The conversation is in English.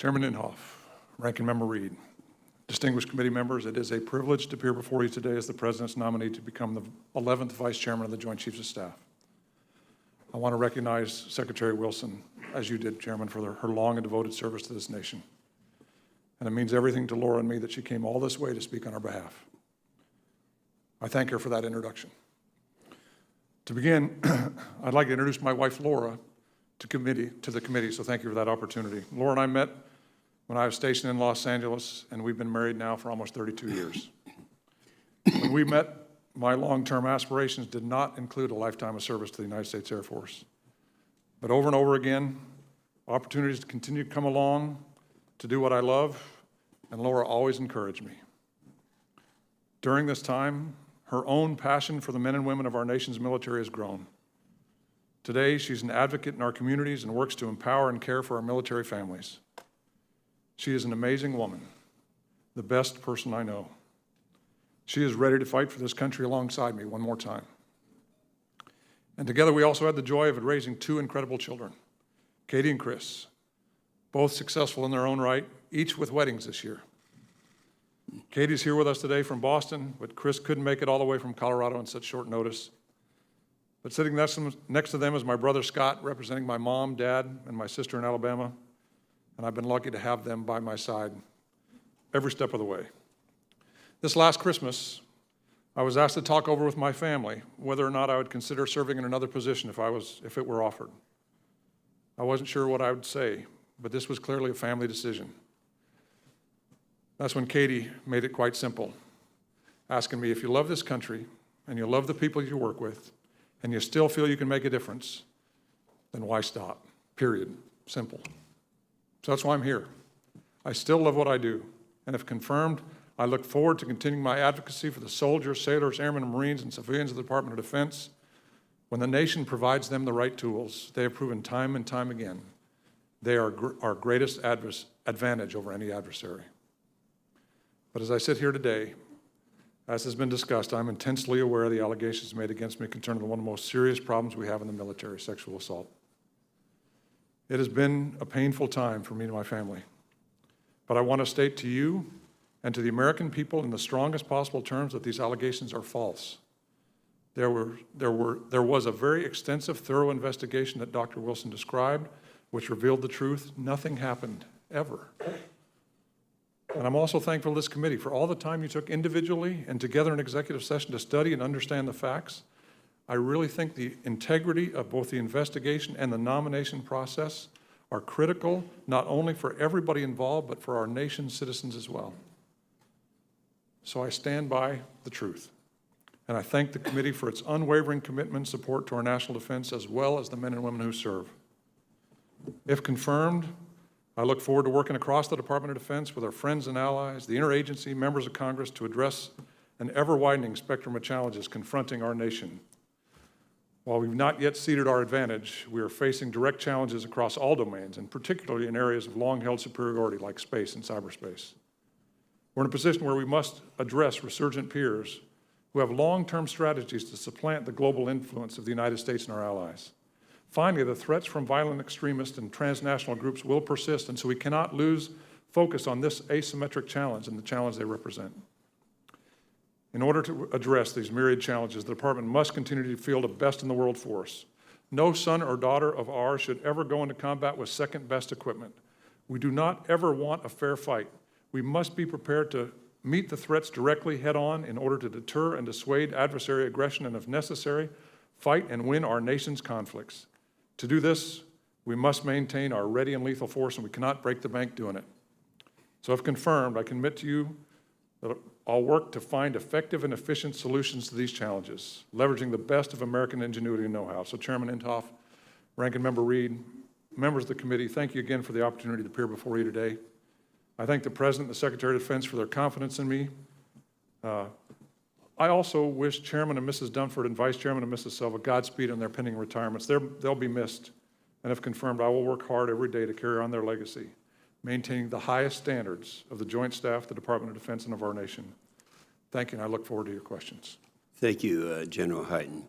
Chairman Inhofe, Ranking Member Reed, distinguished committee members, it is a privilege to appear before you today as the President's nominee to become the 11th Vice Chairman of the Joint Chiefs of Staff. I want to recognize Secretary Wilson, as you did, Chairman, for her long and devoted service to this nation. And it means everything to Laura and me that she came all this way to speak on our behalf. I thank her for that introduction. To begin, I'd like to introduce my wife, Laura, to the committee, so thank you for that opportunity. Laura and I met when I was stationed in Los Angeles, and we've been married now for almost 32 years. When we met, my long-term aspirations did not include a lifetime of service to the United States Air Force. But over and over again, opportunities to continue to come along, to do what I love, and Laura always encouraged me. During this time, her own passion for the men and women of our nation's military has grown. Today, she's an advocate in our communities and works to empower and care for our military families. She is an amazing woman, the best person I know. She is ready to fight for this country alongside me one more time. And together we also had the joy of raising two incredible children, Katie and Chris, both successful in their own right, each with weddings this year. Katie's here with us today from Boston, but Chris couldn't make it all the way from Colorado on such short notice. But sitting next to them is my brother Scott, representing my mom, dad, and my sister in Alabama. And I've been lucky to have them by my side every step of the way. This last Christmas, I was asked to talk over with my family whether or not I would consider serving in another position if it were offered. I wasn't sure what I would say, but this was clearly a family decision. That's when Katie made it quite simple, asking me, if you love this country and you love the people you work with and you still feel you can make a difference, then why stop? Period. Simple. So that's why I'm here. I still love what I do, and if confirmed, I look forward to continuing my advocacy for the soldiers, sailors, airmen, and Marines, and civilians of the Department of Defense. When the nation provides them the right tools, they have proven time and time again they are our greatest advantage over any adversary. But as I sit here today, as has been discussed, I'm intensely aware of the allegations made against me concerning one of the most serious problems we have in the military, sexual assault. It has been a painful time for me and my family, but I want to state to you and to the American people in the strongest possible terms that these allegations are false. There was a very extensive, thorough investigation that Dr. Wilson described, which revealed the truth. Nothing happened, ever. And I'm also thankful to this committee for all the time you took individually and together in executive session to study and understand the facts. I really think the integrity of both the investigation and the nomination process are critical, not only for everybody involved, but for our nation's citizens as well. So I stand by the truth. And I thank the committee for its unwavering commitment and support to our national defense, as well as the men and women who serve. If confirmed, I look forward to working across the Department of Defense with our friends and allies, the interagency, members of Congress, to address an ever-widening spectrum of challenges confronting our nation. While we've not yet ceded our advantage, we are facing direct challenges across all domains, and particularly in areas of long-held superiority like space and cyberspace. We're in a position where we must address resurgent peers who have long-term strategies to supplant the global influence of the United States and our allies. Finally, the threats from violent extremists and transnational groups will persist, and so we cannot lose focus on this asymmetric challenge and the challenge they represent. In order to address these myriad challenges, the Department must continue to field a best-in-the-world force. No son or daughter of ours should ever go into combat with second-best equipment. We do not ever want a fair fight. We must be prepared to meet the threats directly head-on in order to deter and dissuade adversary aggression, and if necessary, fight and win our nation's conflicts. To do this, we must maintain our ready and lethal force, and we cannot break the bank doing it. So if confirmed, I commit to you that I'll work to find effective and efficient solutions to these challenges, leveraging the best of American ingenuity and know-how. So Chairman Inhofe, Ranking Member Reed, members of the committee, thank you again for the opportunity to appear before you today. I thank the President and the Secretary of Defense for their confidence in me. I also wish Chairman and Mrs. Dunford and Vice Chairman and Mrs. Silva Godspeed on their pending retirements. They'll be missed, and if confirmed, I will work hard every day to carry on their legacy, maintaining the highest standards of the Joint Staff, the Department of Defense, and of our nation. Thank you, and I look forward to your questions. Thank you, General Hyten.